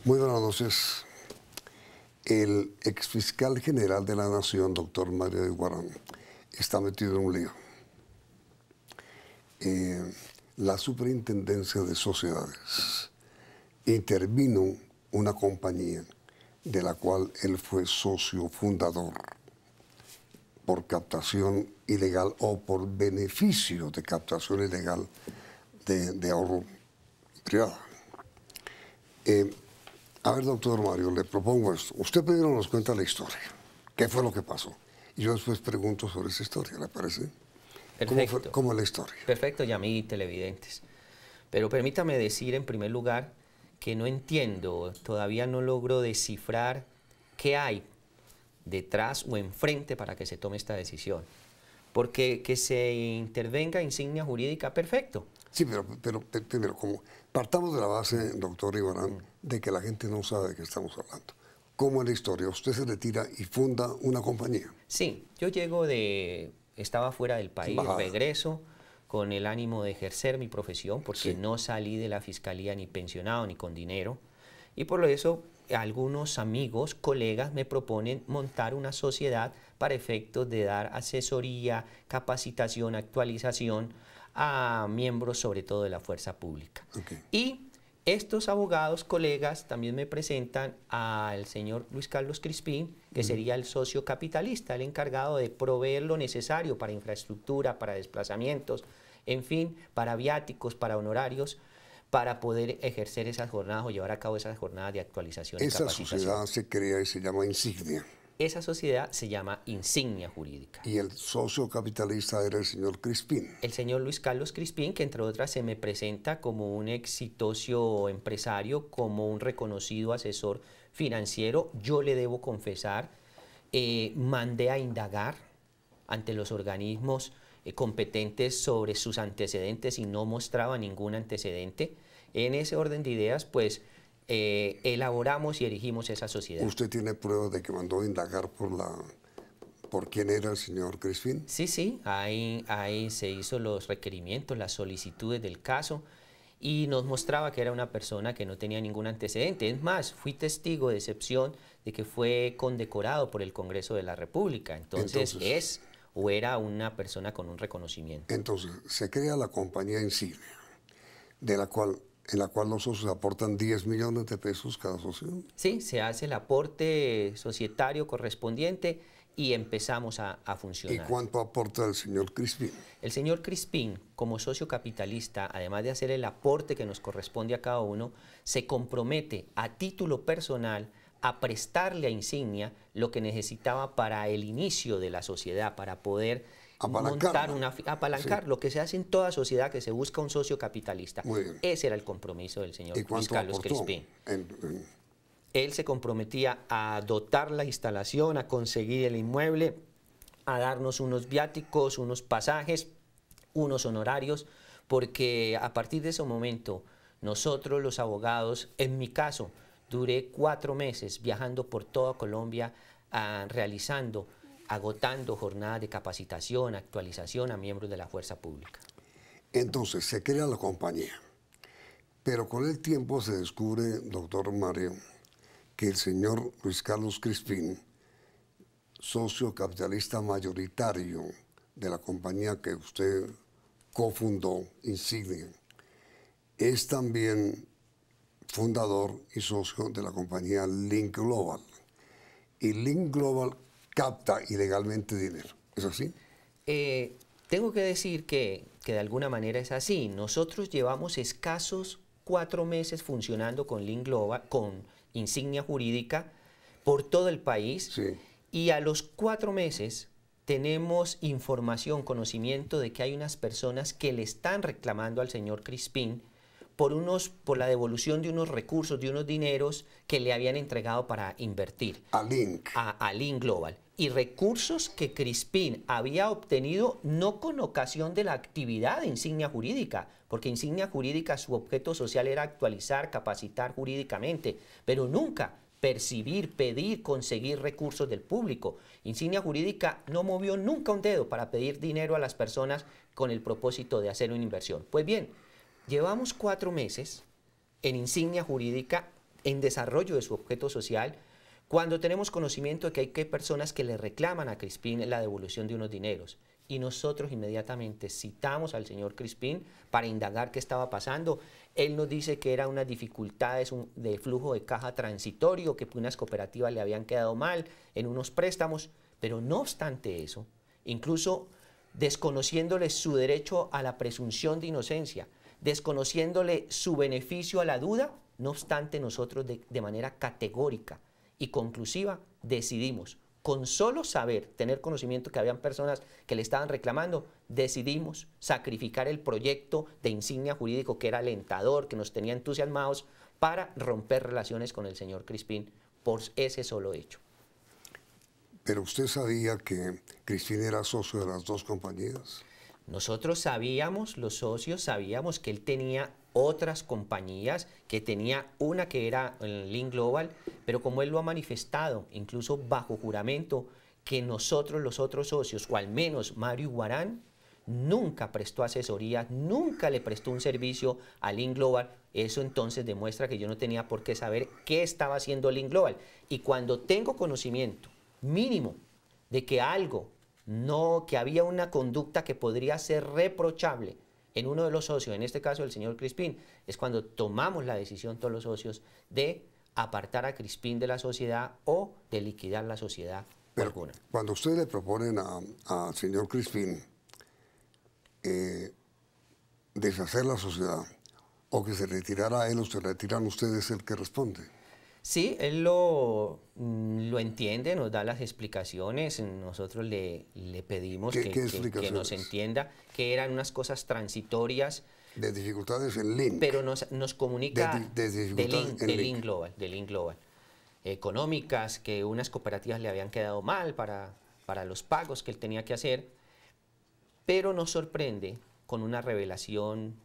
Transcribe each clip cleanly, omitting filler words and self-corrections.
Muy buenas noches. El exfiscal general de la Nación, doctor Mario Iguarán, está metido en un lío. La Superintendencia de Sociedades intervino una compañía de la cual él fue socio fundador por captación ilegal o por beneficio de captación ilegal de ahorro privado. A ver, doctor Mario, le propongo esto. Usted primero nos cuenta la historia. ¿Qué fue lo que pasó? Y yo después pregunto sobre esa historia, ¿le parece? Perfecto. ¿Cómo es la historia? Perfecto, Yamí, televidentes. Pero permítame decir en primer lugar que no entiendo, todavía no logro descifrar qué hay detrás o enfrente para que se tome esta decisión. Porque que se intervenga insignia jurídica, perfecto. Sí, pero primero, como partamos de la base, doctor Iguarán, de que la gente no sabe de qué estamos hablando. ¿Cómo es la historia? Usted se retira y funda una compañía. Sí, yo estaba fuera del país, regreso con el ánimo de ejercer mi profesión, porque no salí de la fiscalía ni pensionado ni con dinero. Y por eso algunos amigos, colegas me proponen montar una sociedad para efectos de dar asesoría, capacitación, actualización a miembros sobre todo de la fuerza pública. Y estos abogados, colegas, también me presentan al señor Luis Carlos Crispín, que sería el socio capitalista, el encargado de proveer lo necesario para infraestructura, para desplazamientos, en fin, para viáticos, para honorarios, para poder ejercer esas jornadas o llevar a cabo esas jornadas de actualización y capacitación. Esa sociedad se crea y se llama Insignia. Esa sociedad se llama Insignia Jurídica. Y el socio capitalista era el señor Crispín. El señor Luis Carlos Crispín, que entre otras se me presenta como un exitoso empresario, como un reconocido asesor financiero. Yo le debo confesar, mandé a indagar ante los organismos competentes sobre sus antecedentes y no mostraba ningún antecedente. En ese orden de ideas, pues, elaboramos y erigimos esa sociedad. ¿Usted tiene pruebas de que mandó a indagar por quién era el señor Crispín? Sí, ahí se hizo los requerimientos, las solicitudes del caso y nos mostraba que era una persona que no tenía ningún antecedente. Es más, fui testigo de excepción de que fue condecorado por el Congreso de la República. Entonces es o era una persona con un reconocimiento. Entonces, se crea la compañía Insignia, en la cual los socios aportan 10 millones de pesos cada socio. Sí, se hace el aporte societario correspondiente y empezamos a funcionar. ¿Y cuánto aporta el señor Crispín? El señor Crispín, como socio capitalista, además de hacer el aporte que nos corresponde a cada uno, se compromete a título personal a prestarle a Insignia lo que necesitaba para el inicio de la sociedad, para poder apalancar lo que se hace en toda sociedad que se busca un socio capitalista. Ese era el compromiso del señor Luis Carlos Crispín. Él se comprometía a dotar la instalación, a conseguir el inmueble, a darnos unos viáticos, unos pasajes, unos honorarios, porque a partir de ese momento nosotros los abogados, en mi caso, duré 4 meses viajando por toda Colombia, agotando jornadas de capacitación, actualización a miembros de la fuerza pública. Entonces se crea la compañía, pero con el tiempo se descubre, doctor Mario, que el señor Luis Carlos Crispín, socio capitalista mayoritario de la compañía que usted cofundó, Insignia, es también fundador y socio de la compañía Link Global. Y Link Global capta ilegalmente dinero. ¿Es así? Tengo que decir que de alguna manera es así. Nosotros llevamos escasos 4 meses funcionando con Link Global, con Insignia Jurídica, por todo el país. Y a los 4 meses tenemos información, conocimiento de que hay unas personas que le están reclamando al señor Crispín por la devolución de unos recursos, de unos dineros que le habían entregado para invertir. A Link. A Link Global. Y recursos que Crispín había obtenido no con ocasión de la actividad de Insignia Jurídica, porque Insignia Jurídica su objeto social era actualizar, capacitar jurídicamente, pero nunca percibir, pedir, conseguir recursos del público. Insignia Jurídica no movió nunca un dedo para pedir dinero a las personas con el propósito de hacer una inversión. Pues bien, llevamos 4 meses en Insignia Jurídica en desarrollo de su objeto social, cuando tenemos conocimiento de que hay personas que le reclaman a Crispín la devolución de unos dineros. Y nosotros inmediatamente citamos al señor Crispín para indagar qué estaba pasando. Él nos dice que eran unas dificultades de flujo de caja transitorio, que unas cooperativas le habían quedado mal en unos préstamos, pero no obstante eso, incluso desconociéndole su derecho a la presunción de inocencia, desconociéndole su beneficio a la duda, no obstante nosotros de manera categórica y conclusiva decidimos, con solo saber, tener conocimiento que habían personas que le estaban reclamando, decidimos sacrificar el proyecto de insignia jurídico que era alentador, que nos tenía entusiasmados, para romper relaciones con el señor Crispín por ese solo hecho. ¿Pero usted sabía que Crispín era socio de las dos compañías? Nosotros sabíamos, los socios sabíamos que él tenía otras compañías, que tenía una que era Link Global, pero como él lo ha manifestado, incluso bajo juramento, que nosotros los otros socios, o al menos Mario Iguarán, nunca prestó asesoría, nunca le prestó un servicio a Link Global. Eso entonces demuestra que yo no tenía por qué saber qué estaba haciendo Link Global. Y cuando tengo conocimiento mínimo de que algo, que había una conducta que podría ser reprochable en uno de los socios, en este caso el señor Crispín, es cuando tomamos la decisión todos los socios de apartar a Crispín de la sociedad o de liquidar la sociedad. Pero alguna. Cuando ustedes le proponen al señor Crispín deshacer la sociedad, o que se retirara él o se retiran ustedes, el que responde. Sí, él lo entiende, nos da las explicaciones, nosotros le pedimos que nos entienda que eran unas cosas transitorias. De dificultades en Link. Pero nos comunica de Link Global, económicas, que unas cooperativas le habían quedado mal para los pagos que él tenía que hacer, pero nos sorprende con una revelación,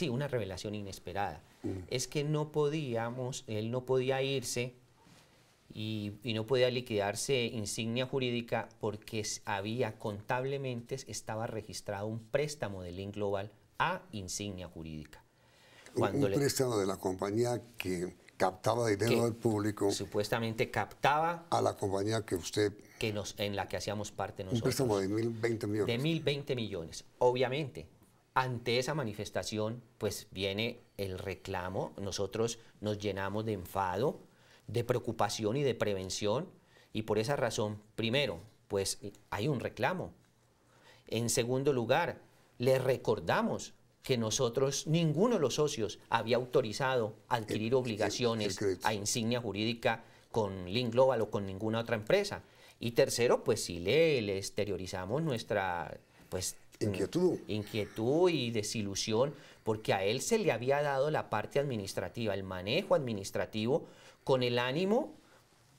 una revelación inesperada. Es que él no podía irse y no podía liquidarse insignia jurídica porque contablemente estaba registrado un préstamo de Link Global a insignia jurídica. Un préstamo de la compañía que captaba dinero del público. Supuestamente captaba a la compañía que usted... en la que hacíamos parte nosotros. Un préstamo de 1.020 millones. De 1.020 millones. Obviamente, ante esa manifestación, pues viene el reclamo. Nosotros nos llenamos de enfado, de preocupación y de prevención. Y por esa razón, primero, pues hay un reclamo. En segundo lugar, le recordamos que nosotros, ninguno de los socios había autorizado adquirir obligaciones a insignia jurídica con Link Global o con ninguna otra empresa. Y tercero, pues sí le exteriorizamos nuestra inquietud y desilusión, porque a él se le había dado la parte administrativa, el manejo administrativo, con el ánimo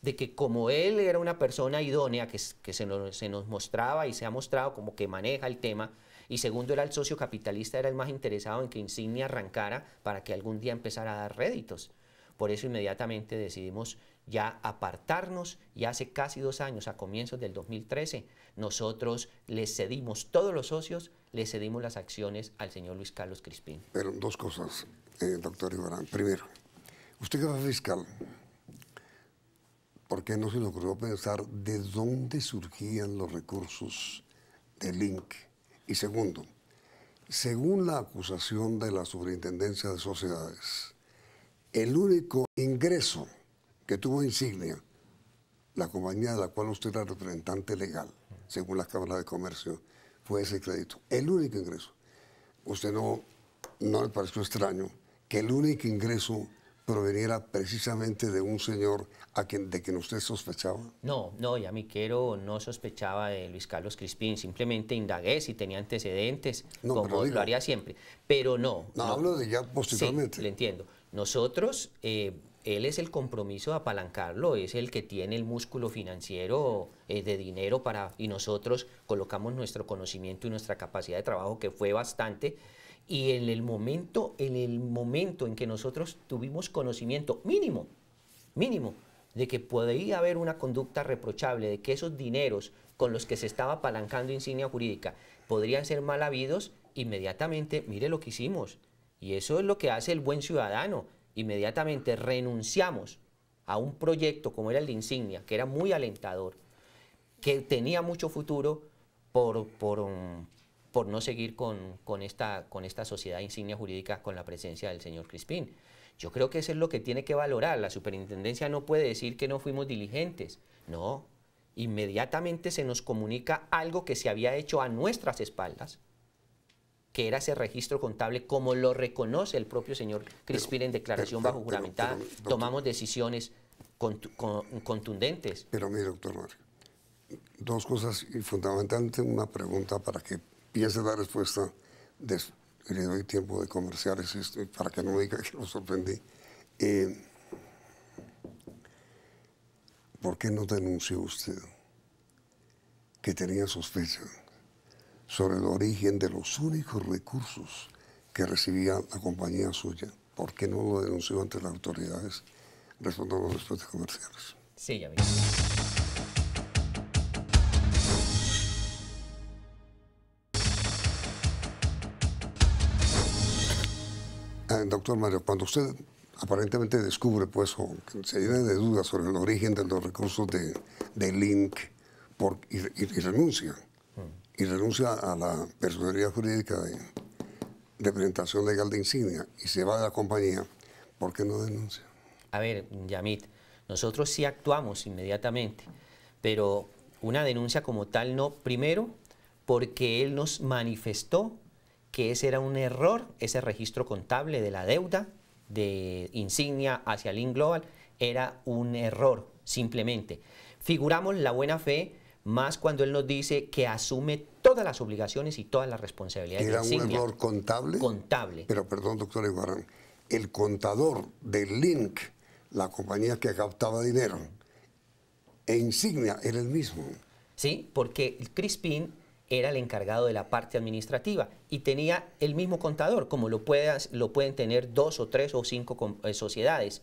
de que como él era una persona idónea, que se nos mostraba y se ha mostrado como que maneja el tema, y segundo, era el socio capitalista, era el más interesado en que Insignia arrancara para que algún día empezara a dar réditos. Por eso inmediatamente decidimos ya apartarnos, y hace casi 2 años, a comienzos del 2013, nosotros les cedimos, todos los socios, les cedimos las acciones al señor Luis Carlos Crispín. Pero dos cosas, doctor Iguarán. Primero, usted que fue fiscal, ¿por qué no se le ocurrió pensar de dónde surgían los recursos de Link? Y segundo, según la acusación de la Superintendencia de Sociedades, el único ingreso que tuvo Insignia, la compañía de la cual usted era representante legal, según la Cámara de Comercio, fue ese crédito. El único ingreso. ¿Usted no le pareció extraño que el único ingreso proveniera precisamente de un señor de quien usted sospechaba? No, ya Miquero no sospechaba de Luis Carlos Crispín, simplemente indagué si tenía antecedentes, como lo haría siempre, pero no. Hablo de ya posteriormente. Sí, le entiendo. Nosotros, él es el compromiso de apalancarlo, es el que tiene el músculo financiero de dinero y nosotros colocamos nuestro conocimiento y nuestra capacidad de trabajo, que fue bastante. Y en el momento en que nosotros tuvimos conocimiento mínimo, de que podía haber una conducta reprochable, de que esos dineros con los que se estaba apalancando Insignia Jurídica podrían ser mal habidos, inmediatamente, mire lo que hicimos. Y eso es lo que hace el buen ciudadano. inmediatamente renunciamos a un proyecto como era el de Insignia, que era muy alentador, que tenía mucho futuro por no seguir con esta sociedad Insignia Jurídica con la presencia del señor Crispín. Yo creo que eso es lo que tiene que valorar. La superintendencia no puede decir que no fuimos diligentes. No, inmediatamente se nos comunica algo que se había hecho a nuestras espaldas, que era ese registro contable, como lo reconoce el propio señor Crispín en declaración bajo juramentada. Doctor, tomamos decisiones contundentes. Pero mire, doctor Mario, dos cosas y fundamentalmente una pregunta para que piense la respuesta. Le doy tiempo de comerciales para que no me diga que lo sorprendí. ¿Por qué no denunció usted que tenía sospecha sobre el origen de los únicos recursos que recibía la compañía suya? ¿Por qué no lo denunció ante las autoridades? Respondamos después de comerciales. Sí, ya vi. Doctor Mario, cuando usted aparentemente descubre, pues, o se llena de dudas sobre el origen de los recursos de Link y renuncia, y renuncia a la personería jurídica de representación legal de Insignia y se va de la compañía, ¿por qué no denuncia? A ver, Yamit, nosotros sí actuamos inmediatamente, pero una denuncia como tal no. Primero, porque él nos manifestó que ese era un error, ese registro contable de la deuda de Insignia hacia Link Global era un error, simplemente. Figuramos la buena fe, más cuando él nos dice que asume todas las obligaciones y todas las responsabilidades de Insignia. ¿Era un error contable? Contable. Pero perdón, doctor Iguarán, el contador de Link, la compañía que captaba dinero, e Insignia era el mismo. Sí, porque Crispín era el encargado de la parte administrativa y tenía el mismo contador, como lo pueden tener 2 o 3 o 5 sociedades.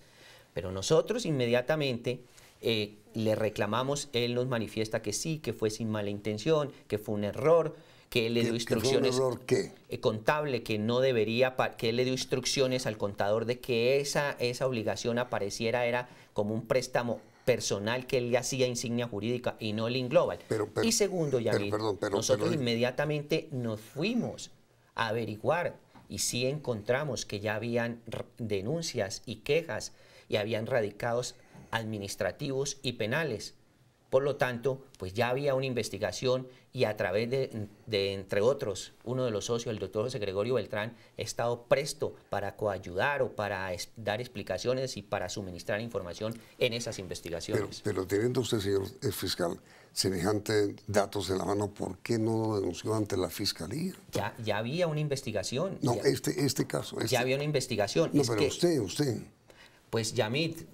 Pero nosotros inmediatamente le reclamamos, él nos manifiesta que sí, que fue sin mala intención, que fue un error, que él le dio instrucciones. ¿Qué fue un error qué? Contable, que no debería, que él le dio instrucciones al contador de que esa obligación apareciera, era como un préstamo personal que él le hacía Insignia Jurídica y no Link Global. Y segundo, Yamit, nosotros inmediatamente nos fuimos a averiguar y sí encontramos que ya habían denuncias y quejas y habían radicados administrativos y penales. Por lo tanto, pues ya había una investigación y a través de entre otros, uno de los socios, el doctor José Gregorio Beltrán, ha estado presto para coayudar o para dar explicaciones y para suministrar información en esas investigaciones. Pero teniendo usted, señor fiscal, semejante datos en la mano, ¿por qué no lo denunció ante la fiscalía? Ya había una investigación. No, este caso. Ya había una investigación. No, pero usted. Pues, Yamit,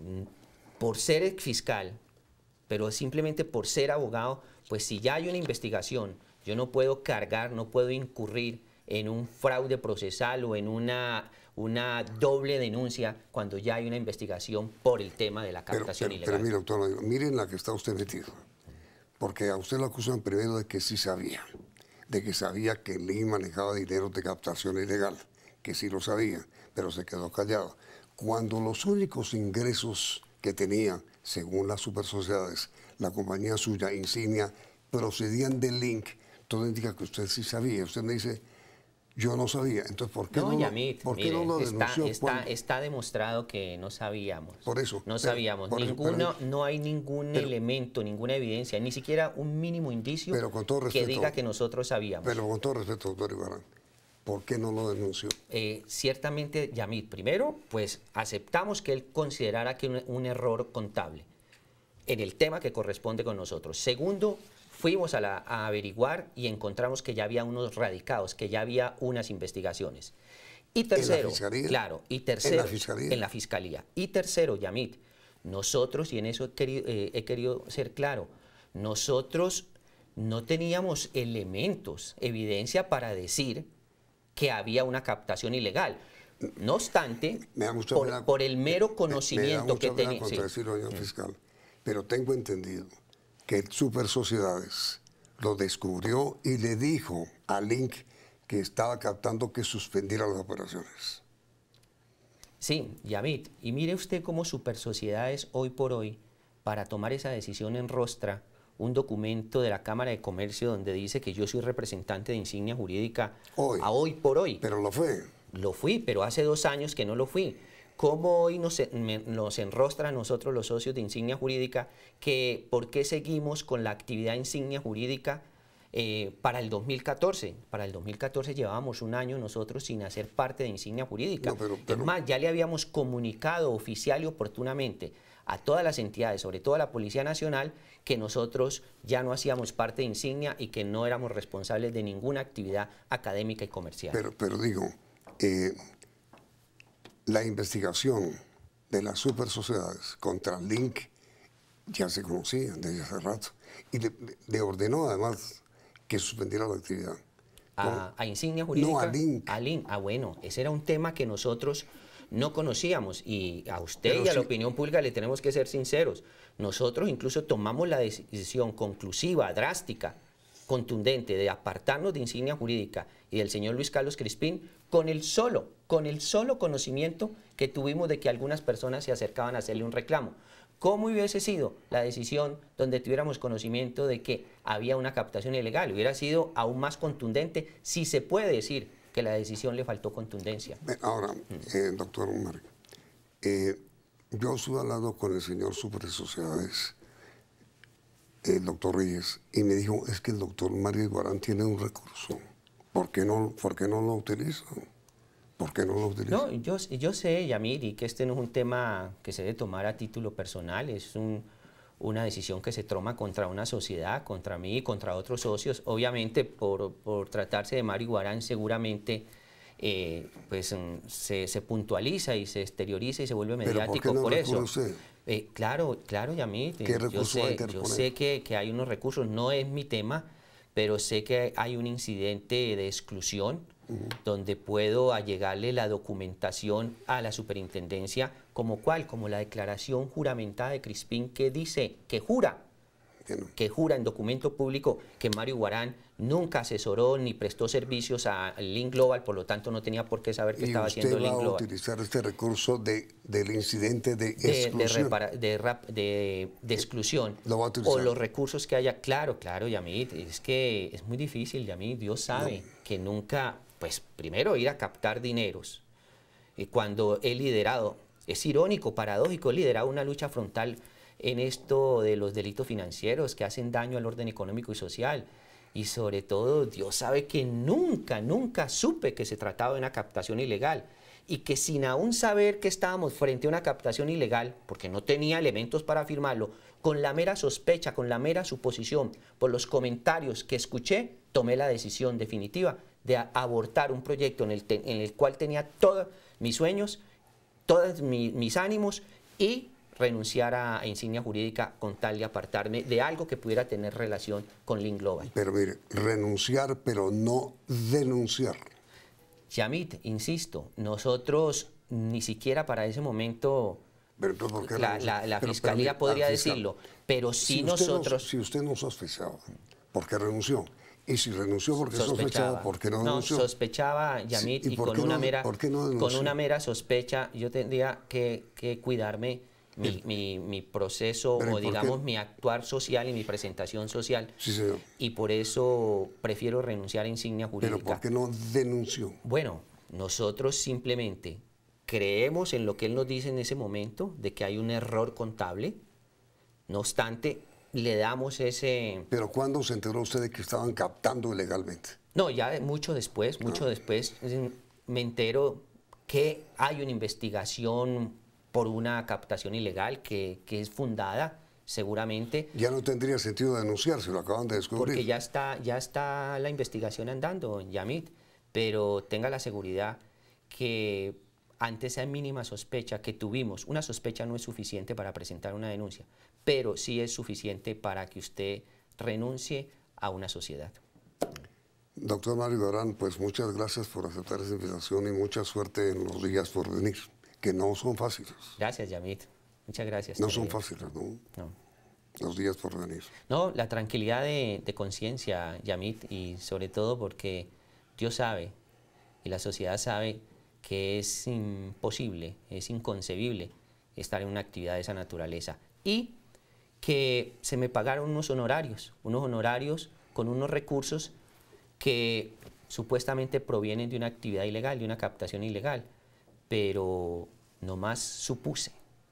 por ser fiscal, pero simplemente por ser abogado, pues si ya hay una investigación, yo no puedo cargar, no puedo incurrir en un fraude procesal o en una doble denuncia cuando ya hay una investigación por el tema de la captación ilegal. Pero mire, doctor, miren la que está usted metido, porque a usted lo acusan primero de que sí sabía, de que sabía que Link manejaba dinero de captación ilegal, que sí lo sabía, pero se quedó callado. Cuando los únicos ingresos que tenía, según las supersociedades, la compañía suya, Insignia, procedían de Link, todo indica que usted sí sabía. Usted me dice, yo no sabía. Entonces, ¿por qué no lo denunció? Está demostrado que no sabíamos. Por eso. No sabíamos. No hay ningún elemento, ninguna evidencia, ni siquiera un mínimo indicio que diga que nosotros sabíamos. Pero con todo respeto, doctor Iguarán, ¿por qué no lo denunció? Ciertamente, Yamit, primero, pues aceptamos que él considerara que un error contable en el tema que corresponde con nosotros. Segundo, fuimos a averiguar y encontramos que ya había unos radicados, que ya había unas investigaciones. Y tercero, ¿En la fiscalía? Claro, y tercero, ¿En la fiscalía? En la fiscalía. Y tercero, Yamit, nosotros, y en eso he querido ser claro, nosotros no teníamos elementos, evidencia para decir que había una captación ilegal. No obstante, por el mero conocimiento que tenía. Señor fiscal, pero tengo entendido que Super Sociedades lo descubrió y le dijo a Link que estaba captando que suspendiera las operaciones. Sí, Yamit, y mire usted cómo Supersociedades hoy por hoy, para tomar esa decisión, enrostra un documento de la Cámara de Comercio donde dice que yo soy representante de insignia jurídica Hoy. a hoy por hoy. Pero lo fue. Lo fui, pero hace 2 años que no lo fui. ¿Cómo hoy nos enrostra a nosotros los socios de insignia jurídica que por qué seguimos con la actividad insignia jurídica para el 2014? Para el 2014 llevábamos 1 año nosotros sin hacer parte de insignia jurídica. No, Es más, ya le habíamos comunicado oficial y oportunamente a todas las entidades, sobre todo a la Policía Nacional, que nosotros ya no hacíamos parte de insignia y que no éramos responsables de ninguna actividad académica y comercial. Pero digo, la investigación de las supersociedades contra Link ya se conocía desde hace rato y le ordenó además que suspendiera la actividad. ¿A insignia jurídica? No, a Link. A Link. Ah, bueno, ese era un tema que nosotros no conocíamos y a usted Pero y a la sí, opinión pública le tenemos que ser sinceros. Nosotros incluso tomamos la decisión conclusiva, drástica, contundente de apartarnos de insignia jurídica y del señor Luis Carlos Crispín con el solo conocimiento que tuvimos de que algunas personas se acercaban a hacerle un reclamo. ¿Cómo hubiese sido la decisión donde tuviéramos conocimiento de que había una captación ilegal? Hubiera sido aún más contundente, si se puede decir que la decisión le faltó contundencia. Ahora, doctor Mario, yo estuve hablando con el señor Supersociedades, el doctor Reyes, y me dijo, es que el doctor Mario Iguarán tiene un recurso. ¿Por qué no lo utiliza? ¿Por qué no lo utiliza? No, yo sé, Yamir, que este no es un tema que se debe tomar a título personal, es una decisión que se toma contra una sociedad, contra mí y contra otros socios. Obviamente, por tratarse de Mario Iguarán, seguramente se puntualiza y se exterioriza y se vuelve mediático. ¿Pero por qué no por eso. usted? Claro, Yamir, ¿Qué recurso va a interponer? yo sé que hay unos recursos, no es mi tema, pero sé que hay un incidente de exclusión donde puedo allegarle la documentación a la superintendencia, como la declaración juramentada de Crispín que dice, que jura en documento público que Mario Iguarán nunca asesoró ni prestó servicios a Link Global, por lo tanto no tenía por qué saber qué estaba haciendo Link Global. ¿Y usted va a utilizar este recurso del incidente de exclusión? De exclusión. ¿Lo va a utilizar? O los recursos que haya. Claro, Yamit, es que es muy difícil, Yamit. Dios sabe que nunca, pues primero ir a captar dineros. Y cuando he liderado, es irónico, paradójico, he liderado una lucha frontal en esto de los delitos financieros que hacen daño al orden económico y social. Y sobre todo, Dios sabe que nunca supe que se trataba de una captación ilegal. Y que sin aún saber que estábamos frente a una captación ilegal, porque no tenía elementos para afirmarlo, con la mera sospecha, con la mera suposición, por los comentarios que escuché, tomé la decisión definitiva de abortar un proyecto en el cual tenía todos mis sueños, todos mis ánimos y renunciar a insignia jurídica con tal de apartarme de algo que pudiera tener relación con Link Global. Pero mire, renunciar, pero no denunciar. Yamit, insisto, nosotros ni siquiera para ese momento la Fiscalía podría decirlo, pero sí nosotros... Si usted no sospechaba, ¿por qué renunció? Y si renunció porque sospechaba, ¿por qué no denunció? No, sospechaba, Yamit, y con una mera sospecha yo tendría que cuidarme mi proceso o digamos mi actuar social y mi presentación social. Sí, señor. Y por eso prefiero renunciar a insignia jurídica. ¿Pero por qué no denunció? Bueno, nosotros simplemente creemos en lo que él nos dice en ese momento, de que hay un error contable. No obstante, le damos ese... ¿Pero cuándo se enteró usted de que estaban captando ilegalmente? No, ya mucho después me entero que hay una investigación por una captación ilegal que es fundada, seguramente. Ya no tendría sentido denunciar, se lo acaban de descubrir. Porque ya está la investigación andando, Yamit, pero tenga la seguridad que ante esa mínima sospecha que tuvimos, una sospecha no es suficiente para presentar una denuncia, pero sí es suficiente para que usted renuncie a una sociedad. Doctor Mario Iguarán, pues muchas gracias por aceptar esa invitación y mucha suerte en los días por venir, que no son fáciles. Gracias, Yamit. Muchas gracias. No son fáciles, ¿no? No. Los días por venir. No, la tranquilidad de conciencia, Yamit, y sobre todo porque Dios sabe y la sociedad sabe que es imposible, es inconcebible estar en una actividad de esa naturaleza. Y que se me pagaron unos honorarios con unos recursos que supuestamente provienen de una actividad ilegal, de una captación ilegal, pero nomás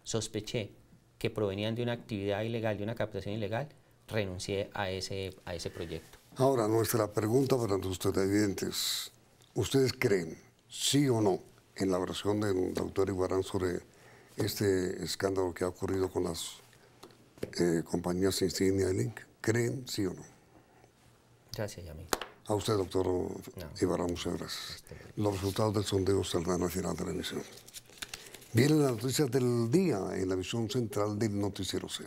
sospeché que provenían de una actividad ilegal, de una captación ilegal, renuncié a ese proyecto. Ahora, nuestra pregunta para nuestros televidentes. ¿Ustedes creen, sí o no, en la versión del doctor Iguarán sobre este escándalo que ha ocurrido con las compañías insignia y Link? ¿Creen, sí o no? Gracias, Yamil. A usted, doctor Iguarán, muchas gracias. Los resultados del sondeo saldrán al final de la emisión. Vienen las noticias del día en la emisión central del Noticiero C.